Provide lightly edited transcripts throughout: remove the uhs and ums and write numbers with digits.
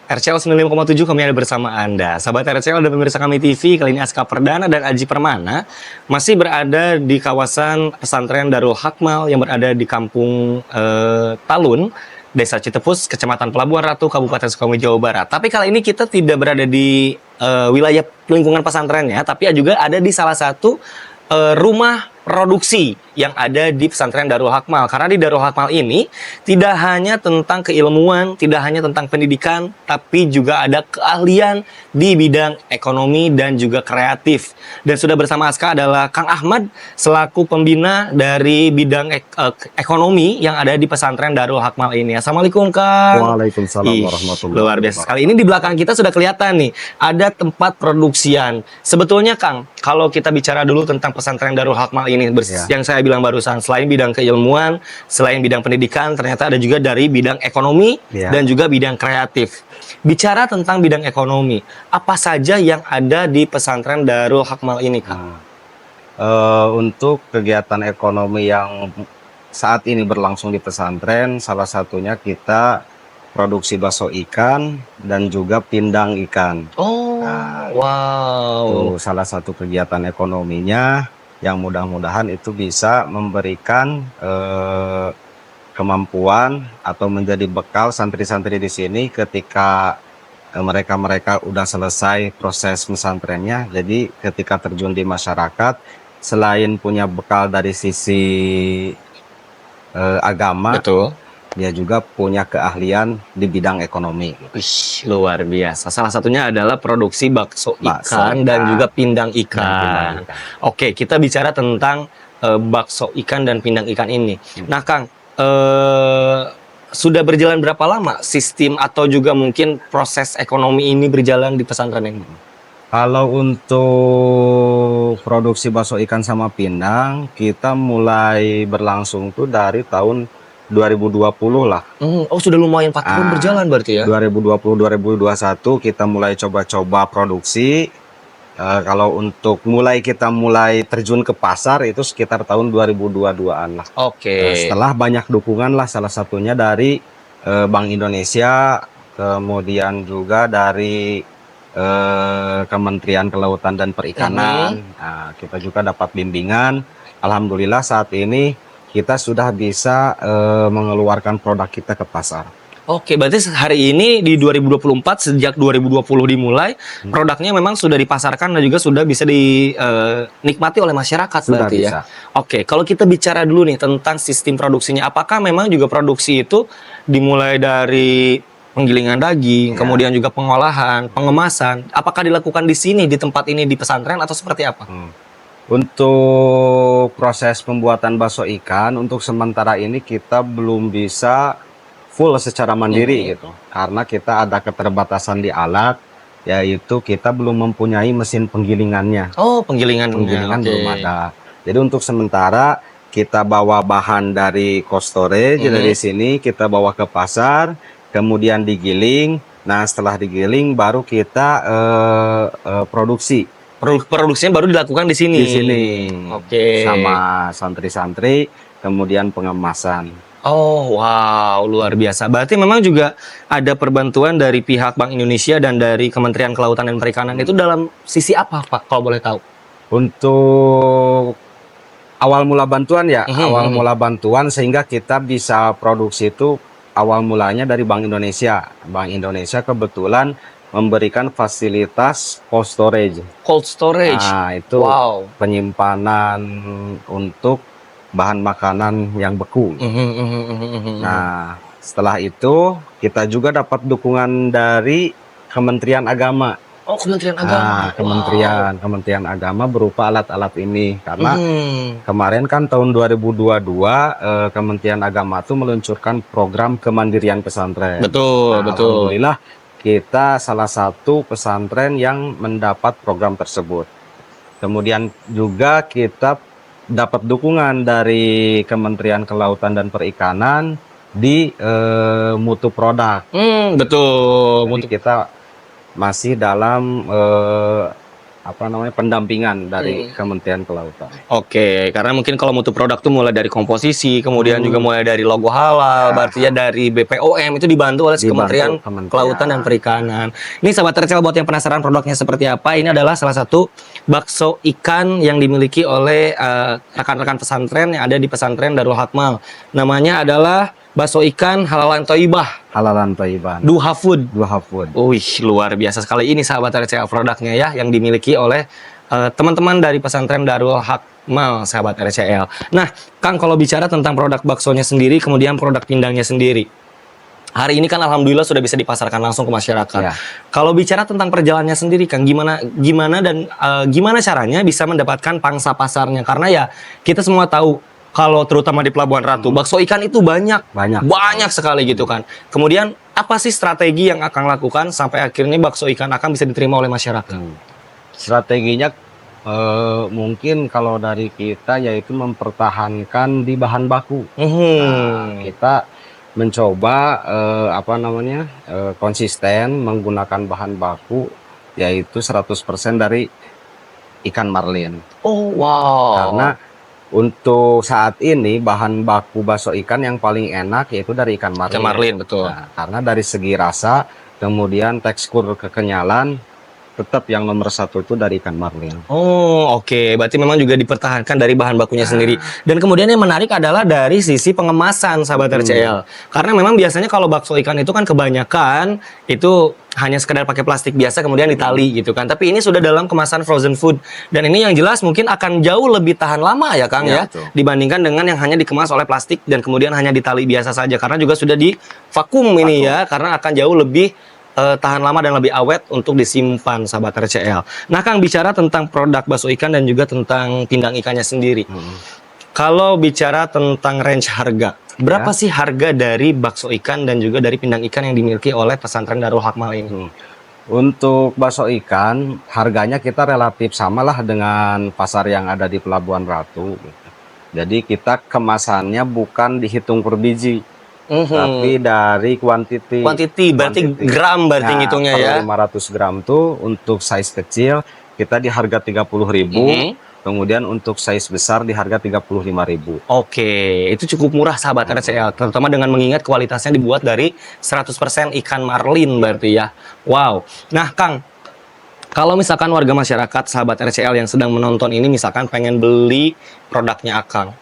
RCL 95,7 kami ada bersama Anda. Sahabat RCL dan pemirsa kami TV, kali ini Aska Perdana dan Aji Permana masih berada di kawasan pesantren Darul Hakmal yang berada di kampung Talun, Desa Citepus, Kecamatan Pelabuhan Ratu, Kabupaten Sukabumi, Jawa Barat. Tapi kali ini kita tidak berada di wilayah lingkungan pesantrennya, tapi juga ada di salah satu rumah produksi yang ada di pesantren Darul Hakmal. Karena di Darul Hakmal ini tidak hanya tentang keilmuan, tidak hanya tentang pendidikan, tapi juga ada keahlian di bidang ekonomi dan juga kreatif. Dan sudah bersama Aska adalah Kang Ahmad selaku pembina dari bidang ekonomi yang ada di pesantren Darul Hakmal ini. Assalamualaikum Kang. Waalaikumsalam warahmatullahi Luar biasa sekali. Ini di belakang kita sudah kelihatan nih, ada tempat produksian. Sebetulnya Kang, kalau kita bicara dulu tentang pesantren Darul Hakmal ini, yang saya bilang barusan, selain bidang keilmuan, selain bidang pendidikan, ternyata ada juga dari bidang ekonomi dan juga bidang kreatif. Bicara tentang bidang ekonomi, apa saja yang ada di pesantren Darul Hakmal ini, Kang? Untuk kegiatan ekonomi yang saat ini berlangsung di pesantren, salah satunya kita produksi bakso ikan dan juga pindang ikan. Oh, wow. Itu salah satu kegiatan ekonominya yang mudah-mudahan itu bisa memberikan kemampuan atau menjadi bekal santri-santri di sini ketika mereka udah selesai proses pesantrennya. Jadi ketika terjun di masyarakat, selain punya bekal dari sisi agama, betul, dia juga punya keahlian di bidang ekonomi. Wih, luar biasa. Salah satunya adalah produksi bakso ikan dan juga pindang ikan. Oke, kita bicara tentang bakso ikan dan pindang ikan ini. Nah, Kang, sudah berjalan berapa lama sistem atau juga mungkin proses ekonomi ini berjalan di pesantren ini? Kalau untuk produksi bakso ikan sama pindang, kita mulai berlangsung tuh dari tahun 2020 lah. Oh, sudah lumayan 4 tahun berjalan berarti ya? 2020-2021 kita mulai coba-coba produksi. Kalau untuk kita mulai terjun ke pasar itu sekitar tahun 2022-an lah. Oke. Setelah banyak dukungan lah, salah satunya dari Bank Indonesia, kemudian juga dari Kementerian Kelautan dan Perikanan. Nah, kita juga dapat bimbingan. Alhamdulillah saat ini kita sudah bisa mengeluarkan produk kita ke pasar. Oke, berarti hari ini di 2024, sejak 2020 dimulai, produknya memang sudah dipasarkan dan juga sudah bisa dinikmati oleh masyarakat Sudah berarti bisa. ya? Oke, kalau kita bicara dulu nih tentang sistem produksinya, apakah memang juga produksi itu dimulai dari penggilingan daging, kemudian juga pengolahan, pengemasan, apakah dilakukan di sini, di tempat ini, di pesantren, atau seperti apa? Untuk proses pembuatan bakso ikan, untuk sementara ini kita belum bisa full secara mandiri gitu. Karena kita ada keterbatasan di alat, yaitu kita belum mempunyai mesin penggilingannya. Oh, penggilingan belum ada. Jadi untuk sementara kita bawa bahan dari cold storage dari sini, kita bawa ke pasar, kemudian digiling. Nah, setelah digiling baru kita produksi. Produksinya baru dilakukan di sini. Di sini. Oke. Sama santri-santri, kemudian pengemasan. Oh, wow, luar biasa. Berarti memang juga ada perbantuan dari pihak Bank Indonesia dan dari Kementerian Kelautan dan Perikanan. Itu dalam sisi apa, Pak, kalau boleh tahu? Untuk awal mula bantuan ya, awal mula bantuan sehingga kita bisa produksi itu awal mulanya dari Bank Indonesia. Bank Indonesia kebetulan memberikan fasilitas cold storage. Cold storage? Nah, itu penyimpanan untuk bahan makanan yang beku. Nah, setelah itu kita juga dapat dukungan dari Kementerian Agama. Oh, Kementerian Agama. Nah, Kementerian Agama berupa alat-alat ini. Karena kemarin kan tahun 2022 Kementerian Agama itu meluncurkan program kemandirian pesantren. Betul, betul. Alhamdulillah kita salah satu pesantren yang mendapat program tersebut. Kemudian juga kita dapat dukungan dari Kementerian Kelautan dan Perikanan di mutu produk. Betul. Jadi kita masih dalam pendampingan dari Kementerian Kelautan. Oke, karena mungkin kalau mutu produk tuh mulai dari komposisi, kemudian juga mulai dari logo halal, berarti ya dari BPOM itu dibantu oleh Kementerian Kelautan dan Perikanan. Ini sahabat Tercel, buat yang penasaran produknya seperti apa, ini adalah salah satu bakso ikan yang dimiliki oleh rekan-rekan pesantren yang ada di pesantren Darul Hakmal. Namanya adalah bakso ikan halalan Thayyibah. Halalan Thayyibah. Duha Food. Duha Food. Wih, luar biasa sekali ini sahabat RCL produknya ya, yang dimiliki oleh teman-teman dari pesantren Darul Hakmal, sahabat RCL. Nah, Kang, kalau bicara tentang produk baksonya sendiri, kemudian produk pindangnya sendiri, hari ini kan alhamdulillah sudah bisa dipasarkan langsung ke masyarakat. Ya. Kalau bicara tentang perjalanannya sendiri, Kang, gimana caranya bisa mendapatkan pangsa pasarnya? Karena ya kita semua tahu, kalau terutama di Pelabuhan Ratu, bakso ikan itu banyak sekali gitu kan. Kemudian apa sih strategi yang akan lakukan sampai akhirnya bakso ikan akan bisa diterima oleh masyarakat? Strateginya mungkin kalau dari kita yaitu mempertahankan di bahan baku. Nah, kita mencoba konsisten menggunakan bahan baku yaitu 100% dari ikan marlin. Oh, wow. Karena untuk saat ini bahan baku bakso ikan yang paling enak yaitu dari ikan marlin. Ikan marlin, betul. Nah, karena dari segi rasa, kemudian tekstur kekenyalan, tetap yang nomor satu itu dari ikan marlin. Oh, oke. Berarti memang juga dipertahankan dari bahan bakunya sendiri. Dan kemudian yang menarik adalah dari sisi pengemasan, sahabat RCL. Karena memang biasanya kalau bakso ikan itu kan kebanyakan itu hanya sekedar pakai plastik biasa kemudian ditali gitu kan. Tapi ini sudah dalam kemasan frozen food. Dan ini yang jelas mungkin akan jauh lebih tahan lama ya Kang ya. Betul. Dibandingkan dengan yang hanya dikemas oleh plastik dan kemudian hanya ditali biasa saja. Karena juga sudah di vakum ini ya. Karena akan jauh lebih tahan lama dan lebih awet untuk disimpan, sahabat RCL. Nah, Kang, bicara tentang produk bakso ikan dan juga tentang pindang ikannya sendiri. Kalau bicara tentang range harga, berapa sih harga dari bakso ikan dan juga dari pindang ikan yang dimiliki oleh pesantren Darul Hakmal ini? Untuk bakso ikan, harganya kita relatif samalah dengan pasar yang ada di Pelabuhan Ratu. Jadi kita kemasannya bukan dihitung per biji. Tapi dari kuantiti Berarti gram berarti ngitungnya ya. 500 gram tuh untuk size kecil kita di harga 30.000. Kemudian untuk size besar di harga 35.000. Oke, itu cukup murah sahabat RCL, terutama dengan mengingat kualitasnya dibuat dari 100% ikan marlin berarti ya. Wow. Nah, Kang, kalau misalkan warga masyarakat sahabat RCL yang sedang menonton ini misalkan pengen beli produknya Akang,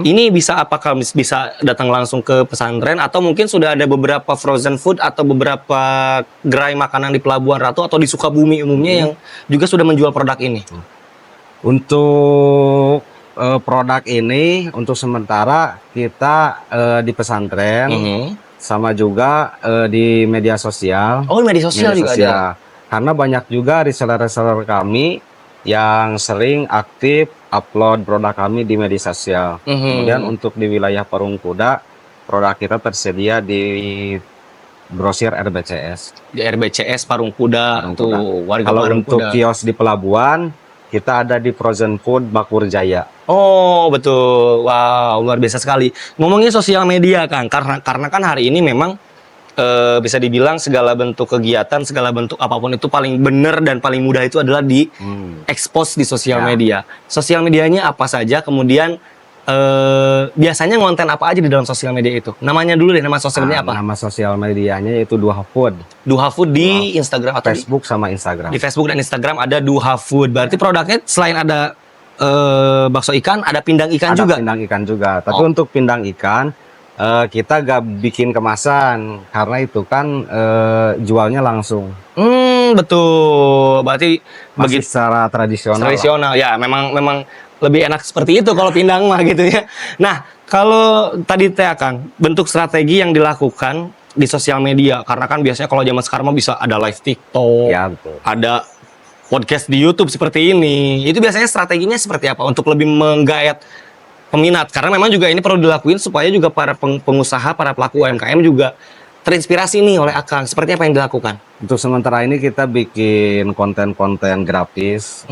ini apakah bisa datang langsung ke pesantren atau mungkin sudah ada beberapa frozen food atau beberapa gerai makanan di Pelabuhan Ratu atau di Sukabumi umumnya yang juga sudah menjual produk ini? Untuk produk ini untuk sementara kita di pesantren sama juga di media sosial. Oh, media sosial juga ada. Karena banyak juga reseller-reseller kami yang sering aktif upload produk kami di media sosial. Kemudian untuk di wilayah Parung Kuda, produk kita tersedia di grosir RBCS. Di RBCS Parung Kuda, tuh warga Kalau Parung untuk Kuda. kios di pelabuhan, kita ada di Frozen Food Makmur Jaya. Oh, betul. Wow, luar biasa sekali. Ngomongin sosial media, Kang, karena kan hari ini memang bisa dibilang segala bentuk kegiatan, segala bentuk apapun itu paling benar dan paling mudah itu adalah di expose di sosial media. Sosial medianya apa saja, kemudian biasanya ngonten apa aja di dalam sosial media itu? Namanya dulu deh, nama sosial media apa? Nama sosial medianya yaitu Duha Food. Duha Food di Instagram atau Facebook sama Instagram. di Facebook dan Instagram ada Duha Food. Berarti produknya selain ada bakso ikan, ada pindang ikan juga? Ada pindang ikan juga. Tapi untuk pindang ikan, kita gak bikin kemasan. Karena itu kan jualnya langsung. Betul. Berarti Masih secara tradisional. Tradisional. Ya, memang lebih enak seperti itu kalau pindang mah gitu ya. Nah, kalau tadi teh Kang, bentuk strategi yang dilakukan di sosial media, karena kan biasanya kalau zaman sekarang mah bisa ada live TikTok, Ya, betul. ada podcast di YouTube seperti ini. Itu biasanya strateginya seperti apa untuk lebih menggayat peminat? Karena memang juga ini perlu dilakuin supaya juga para pengusaha, para pelaku UMKM juga terinspirasi nih oleh Akang. Seperti apa yang dilakukan? Untuk sementara ini kita bikin konten-konten grafis.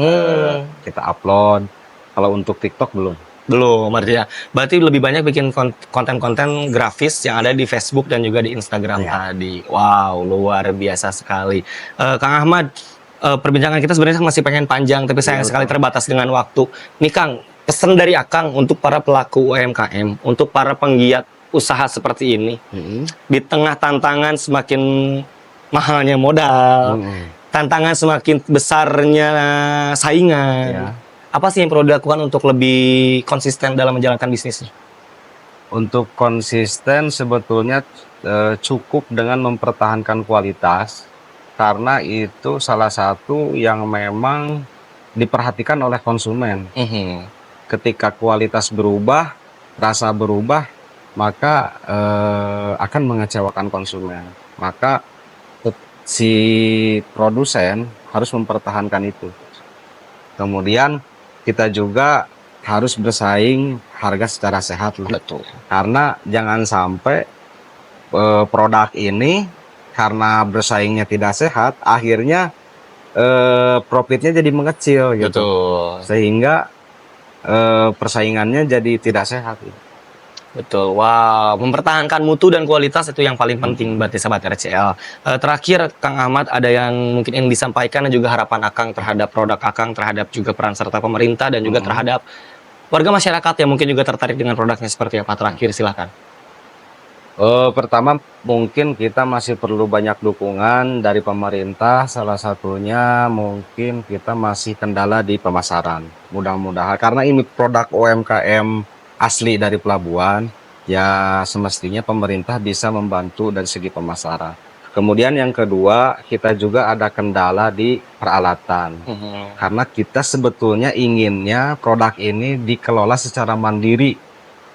Kita upload. Kalau untuk TikTok belum. Belum, artinya. Berarti lebih banyak bikin konten-konten grafis yang ada di Facebook dan juga di Instagram tadi. Wow, luar biasa sekali. Kang Ahmad, perbincangan kita sebenarnya masih pengen panjang, tapi sayang sekali terbatas dengan waktu. Nih Kang, pesan dari Akang untuk para pelaku UMKM, untuk para penggiat usaha seperti ini, di tengah tantangan semakin mahalnya modal, tantangan semakin besarnya saingan, apa sih yang perlu dilakukan untuk lebih konsisten dalam menjalankan bisnisnya? Untuk konsisten sebetulnya cukup dengan mempertahankan kualitas, karena itu salah satu yang memang diperhatikan oleh konsumen. Ketika kualitas berubah, rasa berubah, maka akan mengecewakan konsumen. Maka si produsen harus mempertahankan itu. Kemudian kita juga harus bersaing harga secara sehat. Betul. Karena jangan sampai produk ini karena bersaingnya tidak sehat, akhirnya profitnya jadi mengecil gitu. Betul. Sehingga persaingannya jadi tidak sehat. Betul. Wow, mempertahankan mutu dan kualitas itu yang paling penting berarti sahabat RCL. Terakhir Kang Ahmad, ada yang mungkin yang disampaikan dan juga harapan Akang terhadap produk Akang, terhadap juga peran serta pemerintah dan juga terhadap warga masyarakat yang mungkin juga tertarik dengan produknya seperti apa? Terakhir silakan. Pertama mungkin kita masih perlu banyak dukungan dari pemerintah. Salah satunya mungkin kita masih kendala di pemasaran. Mudah-mudahan karena ini produk UMKM asli dari pelabuhan, ya semestinya pemerintah bisa membantu dari segi pemasaran. Kemudian yang kedua, kita juga ada kendala di peralatan. Karena kita sebetulnya inginnya produk ini dikelola secara mandiri,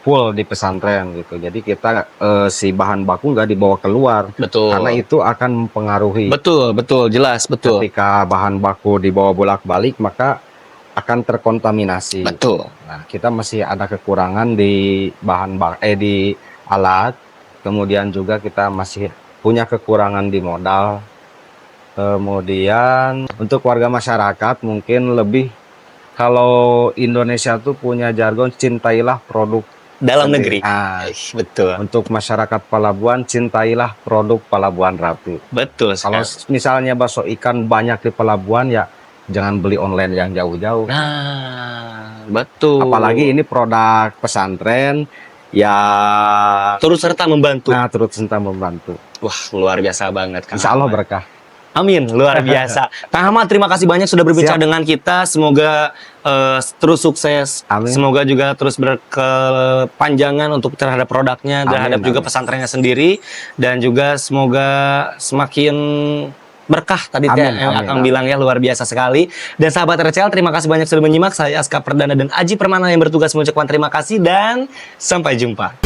full di pesantren gitu. Jadi kita si bahan baku nggak dibawa keluar. Betul. Karena itu akan mempengaruhi. Betul, betul, jelas, betul. Ketika bahan baku dibawa bolak-balik, maka akan terkontaminasi. Betul. Nah, kita masih ada kekurangan di di alat. Kemudian juga kita masih punya kekurangan di modal. Kemudian untuk warga masyarakat mungkin lebih, kalau Indonesia tuh punya jargon cintailah produk Dalam negeri. Betul. Untuk masyarakat pelabuhan, cintailah produk Pelabuhan Ratu. Betul. Kalau misalnya bakso ikan banyak di pelabuhan, ya jangan beli online yang jauh-jauh. Nah, betul. Apalagi ini produk pesantren, ya turut serta membantu. Nah, turut serta membantu. Wah, luar biasa banget. Insya Allah berkah. Amin, luar biasa. Kang Ahmad, terima kasih banyak sudah berbicara dengan kita. Semoga terus sukses. Amin. Semoga juga terus berkepanjangan untuk terhadap produknya, terhadap juga pesantrennya sendiri, dan juga semoga semakin berkah tadi yang Akang bilang ya, luar biasa sekali. Dan sahabat RCL, terima kasih banyak sudah menyimak. Saya Aska Perdana dan Aji Permana yang bertugas mengucapkan terima kasih dan sampai jumpa.